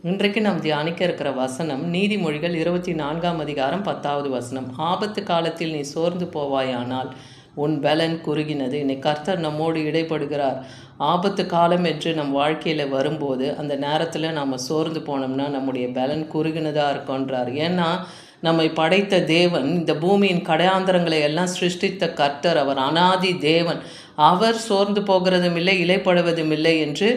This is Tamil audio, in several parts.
இன்றைக்கு நாம் தியானிக்க இருக்கிற வசனம் நீதிமொழிகள் 24ஆம் அதிகாரம் 10வது வசனம். ஆபத்து காலத்தில் நீ சோர்ந்து போவாயானால் உன் பலன் குறுகினது. இன்னைக்கு கர்த்தர் நம்மோடு இடைப்படுகிறார். ஆபத்து காலம் என்று நம் வாழ்க்கையில் வரும்போது அந்த நேரத்தில் நாம் சோர்ந்து போனோம்னா நம்முடைய பலன் குறுகினதாக இருக்குன்றார். ஏன்னா நம்மை படைத்த தேவன், இந்த பூமியின் கடையாந்தரங்களை எல்லாம் சிருஷ்டித்த கர்த்தர், அவர் அனாதி தேவன். அவர் சோர்ந்து போகிறதும் இல்லை, இலைப்படுவதும் இல்லை என்று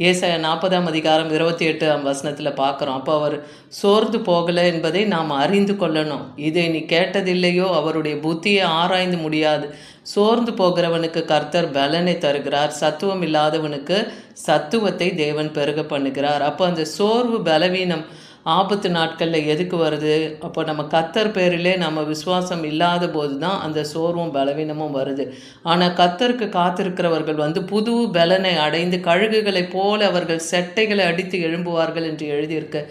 ஏசாயா 40ஆம் அதிகாரம் 28ஆம் வசனத்தில் பார்க்குறோம். அப்போ அவர் சோர்ந்து போகலை என்பதை நாம் அறிந்து கொள்ளணும். இதை நீ கேட்டதில்லையோ, அவருடைய புத்தியை ஆராய்ந்து முடியாது. சோர்ந்து போகிறவனுக்கு கர்த்தர் பலனை தருகிறார், சத்துவம் இல்லாதவனுக்கு சத்துவத்தை தேவன் பெருக பண்ணுகிறார். அப்போ அந்த சோர்வு, பலவீனம் ஆபத்து நாட்களில் எதுக்கு வருது? அப்போ நம்ம கர்த்தர் பேரிலே நம்ம விசுவாசம் இல்லாத போது தான் அந்த சோர்வும் பலவீனமும் வருது. ஆனால் கர்த்தருக்கு காத்திருக்கிறவர்கள் புது பலனை அடைந்து கழுகுகளைப் போல அவர்கள் செட்டைகளை அடித்து எழும்புவார்கள் என்று எழுதியிருக்கு.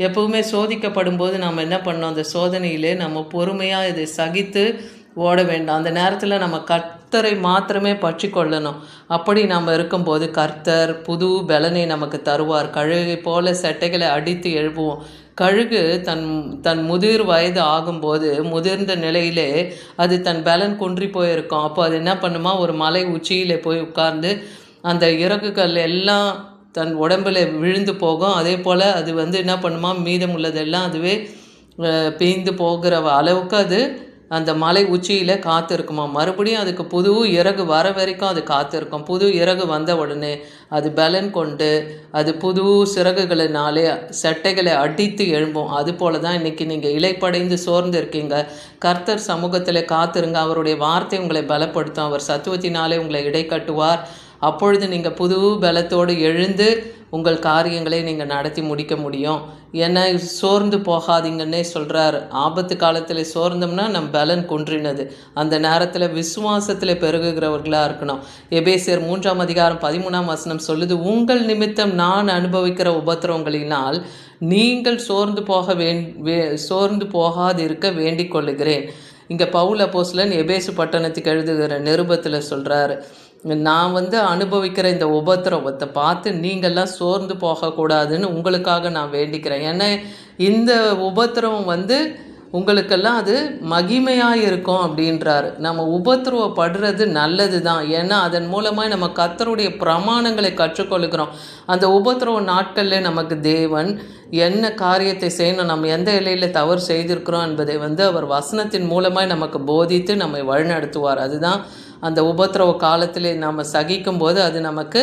எப்பவுமே சோதிக்கப்படும் போது நாம் என்ன பண்ணோம்? அந்த சோதனையிலே நம்ம பொறுமையாக இதை சகித்து ஓட வேண்டாம். அந்த நேரத்தில் நம்ம கர்த்தரை மாத்திரமே பற்றி கொள்ளணும். அப்படி நம்ம இருக்கும்போது கர்த்தர் புது பலனை நமக்கு தருவார். கழுகை போல செட்டைகளை அடித்து எழுப்புவோம். கழுகு தன் முதிர் வயது ஆகும்போது, முதிர்ந்த நிலையிலே அது தன் பலன் குன்றி போயிருக்கும். அப்போ அது என்ன பண்ணுமா? ஒரு மலை உச்சியில் போய் உட்கார்ந்து அந்த இறகுகள் எல்லாம் தன் உடம்பில் விழுந்து போகும். அதே போல் அது என்ன பண்ணுமா? மீதம் உள்ளதெல்லாம் அதுவே பேய்ந்து போகிற அளவுக்கு அது அந்த மலை உச்சியில் காத்திருக்குமா. மறுபடியும் அதுக்கு புது இறகு வர வரைக்கும் அது காத்திருக்கும். புது இறகு வந்த உடனே அது பலன் கொண்டு அது புது சிறகுகளினாலே செட்டைகளை அடித்து எழும்பும். அதுபோல தான் இன்றைக்கி நீங்கள் இலைப்படைந்து சோர்ந்து இருக்கீங்க. கர்த்தர் சமூகத்தில் காத்திருங்க. அவருடைய வார்த்தை உங்களை பலப்படுத்தும். அவர் சத்துவத்தினாலே உங்களை இடை கட்டுவார். அப்பொழுது நீங்கள் புது பலத்தோடு எழுந்து உங்கள் காரியங்களை நீங்கள் நடத்தி முடிக்க முடியும். ஏன்னா சோர்ந்து போகாதீங்கன்னே சொல்கிறார். ஆபத்து காலத்தில் சோர்ந்தோம்னா நம் பலன் குன்றினது. அந்த நேரத்தில் விசுவாசத்தில் பெருகுகிறவர்களாக இருக்கணும். எபேசியர் 3ஆம் அதிகாரம் 13ஆம் வசனம் சொல்லுது, உங்கள் நிமித்தம் நான் அனுபவிக்கிற உபத்திரவங்களினால் நீங்கள் சோர்ந்து போகாதிருக்க வேண்டிக் கொள்ளுகிறேன். இங்கே பவுல் அப்போஸ்தலன் எபேசு பட்டணத்துக்கு எழுதுகிற நிருபத்தில் சொல்கிறாரு, நான் அனுபவிக்கிற இந்த உபத்திரவத்தை பார்த்து நீங்கள்லாம் சோர்ந்து போகக்கூடாதுன்னு உங்களுக்காக நான் வேண்டிக்கிறேன். ஏன்னா இந்த உபத்திரவம் உங்களுக்கெல்லாம் அது மகிமையாக இருக்கும் அப்படின்றாரு. நம்ம உபத்திரவப்படுறது நல்லது தான். ஏன்னா அதன் மூலமாக நம்ம கர்த்தருடைய பிரமாணங்களை கற்றுக்கொள்கிறோம். அந்த உபத்திரவ நாட்களில் நமக்கு தேவன் என்ன காரியத்தை செய்யணும், நம்ம எந்த எல்லையில் தவறு செய்திருக்கிறோம் என்பதை அவர் வசனத்தின் மூலமாக நமக்கு போதித்து நம்மை வழிநடத்துவார். அதுதான் அந்த உபத்திரவ காலத்தில் நாம் சகிக்கும்போது அது நமக்கு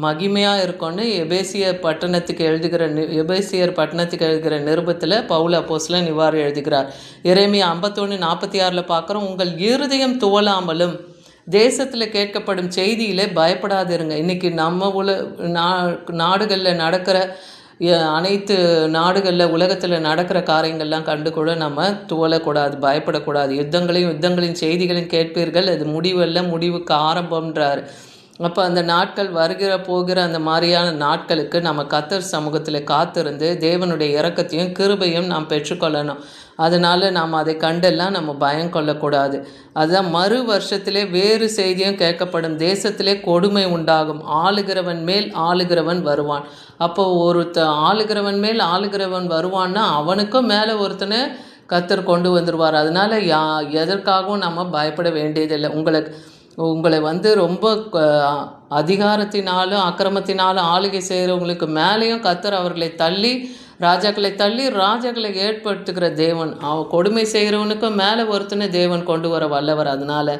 மகிமையாக இருக்கும்னு எபேசியர் பட்டணத்துக்கு எழுதுகிற நிருபத்தில் பவுல் அப்போஸ்தலன் இவ்வாறு எழுதுகிறார். எரேமியா 51:46 பார்க்குறோம், உங்கள் இருதயம் துவளாமலும் தேசத்தில் கேட்கப்படும் செய்தியிலே பயப்படாதிருங்க. இன்றைக்கி நம்ம நாடுகளில் நடக்கிற அனைத்து நாடுகளில் உலகத்தில் நடக்கிற காரியங்கள்லாம் கண்டு கூட நம்ம துவளக்கூடாது, பயப்படக்கூடாது. யுத்தங்களின் செய்திகளையும் கேட்பீர்கள், அது முடிவுக்கு ஆரம்பம்ன்றார். அப்போ அந்த நாட்கள் போகிற அந்த மாதிரியான நாட்களுக்கு நம்ம கர்த்தர் சமூகத்தில் காத்திருந்து தேவனுடைய இரக்கத்தையும் கிருபையும் நாம் பெற்றுக்கொள்ளணும். அதனால் நாம் அதை கண்டெல்லாம் நம்ம பயம் கொள்ளக்கூடாது. அதுதான் மறு வருஷத்திலே வேறு செய்தியும் கேட்கப்படும், தேசத்திலே கொடுமை உண்டாகும், ஆளுகிறவன் மேல் ஆளுகிறவன் வருவான். அப்போ ஆளுகிறவன் மேல் ஆளுகிறவன் வருவான்னா அவனுக்கும் மேலே ஒருத்தனை கர்த்தர் கொண்டு வந்துடுவார். அதனால் எதற்காகவும் நம்ம பயப்பட வேண்டியதில்லை. உங்களை ரொம்ப அதிகாரத்தினாலும் அக்கிரமத்தினாலும் ஆளுகை செய்கிறவங்களுக்கு மேலேயும் கர்த்தர் அவர்களை தள்ளி ராஜாக்களை ஏற்படுத்துகிற தேவன். கொடுமை செய்கிறவனுக்கும் மேலே ஒருத்தனை தேவன் கொண்டு வர வல்லவர். அதனால்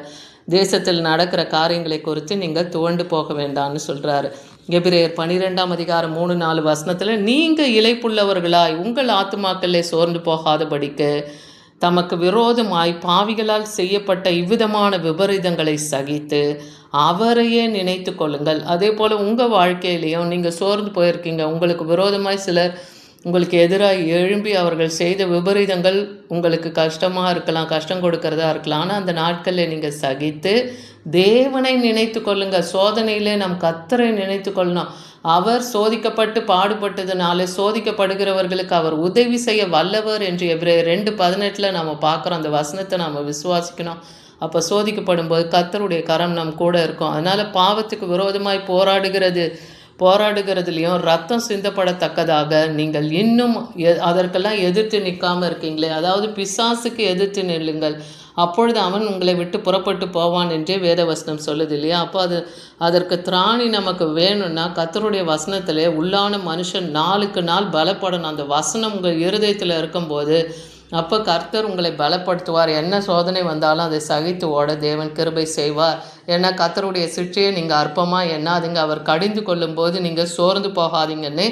தேசத்தில் நடக்கிற காரியங்களை குறித்து நீங்கள் துவண்டு போக வேண்டாம்னு சொல்கிறாரு. எபிரேயர் 12ஆம் அதிகாரம் 3-4 வசனத்தில், நீங்கள் இளைப்புள்ளவர்களாய் உங்கள் ஆத்துமாக்களே சோர்ந்து போகாதபடிக்கு தமக்கு விரோதமாய் பாவிகளால் செய்யப்பட்ட இவ்விதமான விபரீதங்களை சகித்து அவரையே நினைத்து கொள்ளுங்கள். அதே போல் உங்கள் வாழ்க்கையிலையும் நீங்கள் சோர்ந்து போயிருக்கீங்க, உங்களுக்கு விரோதமாய் சிலர் உங்களுக்கு எதிராக எழும்பி அவர்கள் செய்த விபரீதங்கள் உங்களுக்கு கஷ்டமாக இருக்கலாம், கஷ்டம் கொடுக்கறதா இருக்கலாம். ஆனால் அந்த நாட்களில் நீங்கள் சகித்து தேவனை நினைத்து கொள்ளுங்கள். சோதனையிலே நம் கர்த்தரை நினைத்து கொள்ளணும். அவர் சோதிக்கப்பட்டு பாடுபட்டதுனால சோதிக்கப்படுகிறவர்களுக்கு அவர் உதவி செய்ய வல்லவர் என்று எபிரேயர் 2:18 நம்ம பார்க்குறோம். அந்த வசனத்தை நம்ம விசுவாசிக்கணும். அப்போ சோதிக்கப்படும் போது கர்த்தருடைய கரம் நம் கூட இருக்கும். அதனால் பாவத்துக்கு விரோதமாய் போராடுகிறது போராடுகிறதுலையும் ரத்தம் சிந்தப்படத்தக்கதாக நீங்கள் இன்னும் அதற்கெல்லாம் எதிர்த்து நிற்காமல் இருக்கீங்களே, அதாவது பிசாசுக்கு எதிர்த்து நில்லுங்கள், அப்பொழுது அவன் உங்களை விட்டு புறப்பட்டு போவான் என்றே வேதவசனம் சொல்லுது இல்லையா. அப்போ அதற்கு திராணி நமக்கு வேணும்னா கர்த்தருடைய வசனத்திலே உள்ளான மனுஷன் நாளுக்கு நாள் பலப்படணும். அந்த வசனம் உங்கள் இருதயத்தில் இருக்கும்போது அப்போ கர்த்தர் உங்களை பலப்படுத்துவார். என்ன சோதனை வந்தாலும் அதை சகித்து ஓட தேவன் கிருபை செய்வார். ஏன்னா கர்த்தருடைய சிற்றையை நீங்கள் அற்பமாக எண்ணாதீங்க, அவர் கடிந்து கொள்ளும்போது நீங்கள் சோர்ந்து போகாதீங்கன்னு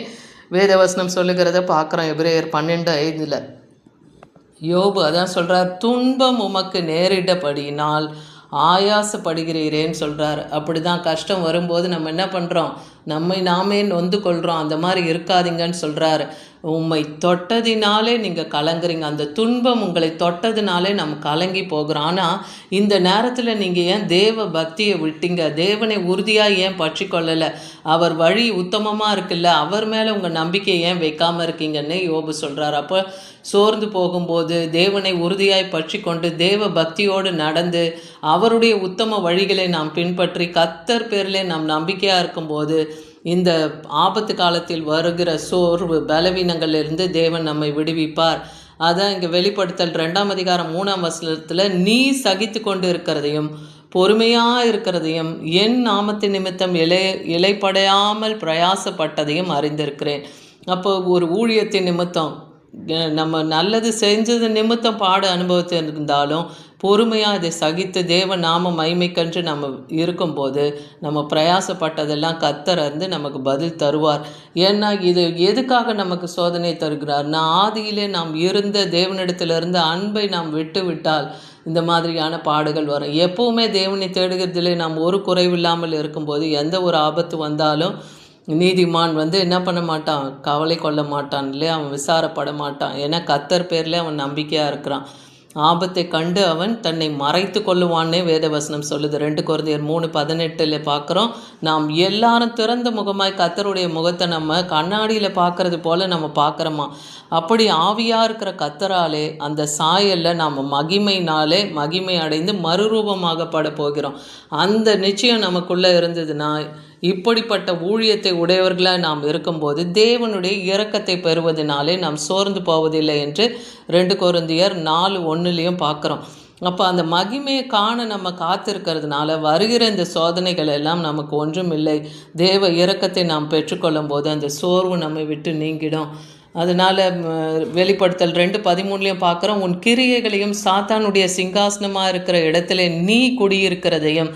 வேதவசனம் சொல்லுகிறத பார்க்குறோம். எபிரேயர் 12:5. யோபு அதான் சொல்கிறார், துன்பம் உமக்கு நேரிட்டபடியினால் ஆயாசப்படுகிறீரேன்னு சொல்கிறார். அப்படி தான் கஷ்டம் வரும்போது நம்ம என்ன பண்ணுறோம், நம்மை நாமே நொந்து கொள்கிறோம். அந்த மாதிரி இருக்காதீங்கன்னு சொல்கிறாரு. உம்மை தொட்டதினாலே நீங்கள் கலங்குறீங்க, அந்த துன்பம் உங்களை தொட்டதினாலே நம்ம கலங்கி போகிறோம். ஆனால் இந்த நேரத்தில் நீங்கள் ஏன் தேவ பக்தியை விட்டீங்க, தேவனை உறுதியாக ஏன் பற்றி கொள்ளலை, அவர் வழி உத்தமமாக இருக்குல்ல, அவர் மேலே உங்கள் நம்பிக்கையை ஏன் வைக்காமல் இருக்கீங்கன்னு யோபு சொல்கிறார். அப்போ சோர்ந்து போகும்போது தேவனை உறுதியாய் பற்றி கொண்டு தேவ பக்தியோடு நடந்து அவருடைய உத்தம வழிகளை நாம் பின்பற்றி கர்த்தர் பேரிலே நாம் நம்பிக்கையாக இருக்கும்போது இந்த ஆபத்து காலத்தில் வருகிற சோர்வு பலவீனங்களிலிருந்து தேவன் நம்மை விடுவிப்பார். அதான் இங்கே வெளிப்படுத்தல் 2:3 நீ சகித்து கொண்டு இருக்கிறதையும் பொறுமையாக இருக்கிறதையும் என் நாமத்தின் நிமித்தம் இலைப்படையாமல் பிரயாசப்பட்டதையும் அறிந்திருக்கிறேன். அப்போ ஒரு ஊழியத்தின் நிமித்தம் நம்ம நல்லது செஞ்சது நிமித்தம் பாட அனுபவத்தை இருந்தாலும் பொறுமையாக அதை சகித்து தேவ நாம மகிமைக்கன்று நம்ம இருக்கும்போது நம்ம பிரயாசப்பட்டதெல்லாம் கர்த்தர் இருந்து நமக்கு பதில் தருவார். ஏன்னா இது எதுக்காக நமக்கு சோதனை தருகிறார்னா, ஆதியிலே நாம் இருந்த தேவனிடத்திலிருந்து அன்பை நாம் விட்டு விட்டால் இந்த மாதிரியான பாடுகள் வரும். எப்பவுமே தேவனை தேடுகிறதிலே நாம் ஒரு குறைவில்லாமல் இருக்கும்போது எந்த ஒரு ஆபத்து வந்தாலும் நீதிமான் என்ன பண்ண மாட்டான், கவலை கொள்ள மாட்டான் இல்லையா, அவன் விசாரப்பட மாட்டான். ஏன்னா கர்த்தர் பேரில் அவன் நம்பிக்கையாக இருக்கிறான். ஆபத்தை கண்டு அவன் தன்னை மறைத்து கொள்ளுவான்னே வேதவசனம் சொல்லுது. 2 கொரிந்தியர் 3:18 பார்க்குறோம். நாம் எல்லாரும் திறந்த முகமாய் கர்த்தருடைய முகத்தை நம்ம கண்ணாடியில் பார்க்கறது போல் நம்ம பார்க்குறோமா, அப்படி ஆவியாக இருக்கிற கர்த்தராலே அந்த சாயலில் நாம் மகிமையினாலே மகிமை அடைந்து மறுரூபமாகப்பட போகிறோம். அந்த நிச்சயம் நமக்குள்ளே இருந்ததுன்னா இப்படிப்பட்ட ஊழியத்தை உடையவர்களாக நாம் இருக்கும்போது தேவனுடைய இரக்கத்தை பெறுவதனாலே நாம் சோர்ந்து போவதில்லை என்று 2 கொரிந்தியர் 4:1 பார்க்குறோம். அப்போ அந்த மகிமையை காண நம்ம காத்திருக்கிறதுனால வருகிற இந்த சோதனைகள் எல்லாம் நமக்கு ஒன்றும் இல்லை. தேவ இரக்கத்தை நாம் பெற்றுக்கொள்ளும் போது அந்த சோர்வு நம்மை விட்டு நீங்கிடும். அதனால் வெளிப்படுத்தல் 2:13 பார்க்குறோம், உன் கிரியைகளையும் சாத்தானுடைய சிங்காசனமாக இருக்கிற இடத்துல நீ குடியிருக்கிறதையும்.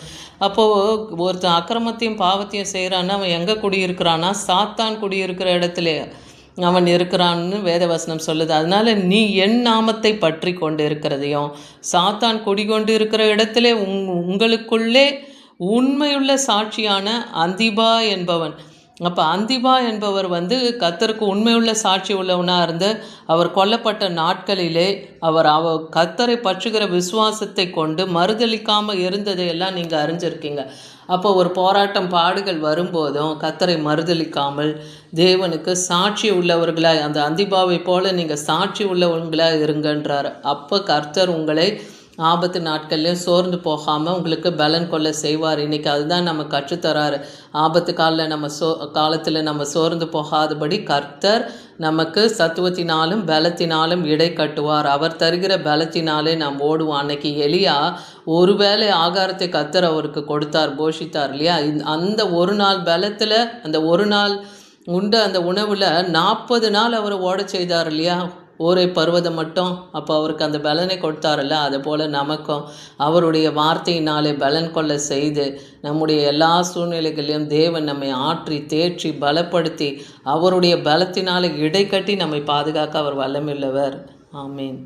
அப்போது ஒருத்தன் அக்கிரமத்தையும் பாவத்தையும் செய்கிறான்னா அவன் எங்கே குடியிருக்கிறான்னா சாத்தான் குடியிருக்கிற இடத்துல அவன் இருக்கிறான்னு வேதவசனம் சொல்லுது. அதனால் நீ என் நாமத்தை பற்றி கொண்டு இருக்கிறதையும் சாத்தான் குடிகொண்டு இருக்கிற இடத்துல உங்களுக்குள்ளே உண்மையுள்ள சாட்சியான அந்திபா என்பவன். அப்போ அந்திபா என்பவர் கர்த்தருக்கு உண்மையுள்ள சாட்சி உள்ளவனாக இருந்து அவர் கொல்லப்பட்ட நாட்களிலே அவர் கர்த்தரை பற்றுகிற விசுவாசத்தை கொண்டு மறுதளிக்காமல் இருந்ததையெல்லாம் நீங்கள் அறிஞ்சிருக்கீங்க. அப்போ ஒரு போராட்டம் பாடுகள் வரும்போதும் கர்த்தரை மறுதளிக்காமல் தேவனுக்கு சாட்சி உள்ளவர்களாக அந்த அந்திபாவை போல நீங்கள் சாட்சி உள்ளவர்களாக இருங்கன்றார். அப்போ கர்த்தர் உங்களை ஆபத்து நாட்கள்லையும் சோர்ந்து போகாமல் உங்களுக்கு பலன் கொள்ள செய்வார். இன்றைக்கி அதுதான் நம்ம கற்றுத்தராரு. ஆபத்து காலத்தில் நம்ம சோர்ந்து போகாதபடி கர்த்தர் நமக்கு சத்துவத்தினாலும் பலத்தினாலும் இடை கட்டுவார். அவர் தருகிற பலத்தினாலே நாம் ஓடுவோம். அன்னைக்கு எலியா ஒருவேளை ஆகாரத்தை கர்த்தர் அவருக்கு கொடுத்தார், போஷித்தார் இல்லையா. அந்த ஒரு நாள் பலத்தில் அந்த ஒரு நாள் உண்ட அந்த உணவில் 40 நாள் அவர் ஓட செய்தார் இல்லையா, ஓரை பருவதம் மட்டும். அப்போ அவருக்கு அந்த பலனை கொடுத்தாரல்ல, அதை போல் நமக்கும் அவருடைய வார்த்தையினாலே பலன் கொள்ள செய்து நம்முடைய எல்லா சூழ்நிலைகளிலும் தேவன் நம்மை ஆற்றி தேற்றி பலப்படுத்தி அவருடைய பலத்தினாலே இடை கட்டி நம்மை பாதுகாக்க அவர் வல்லமையுள்ளவர். ஆமீன்.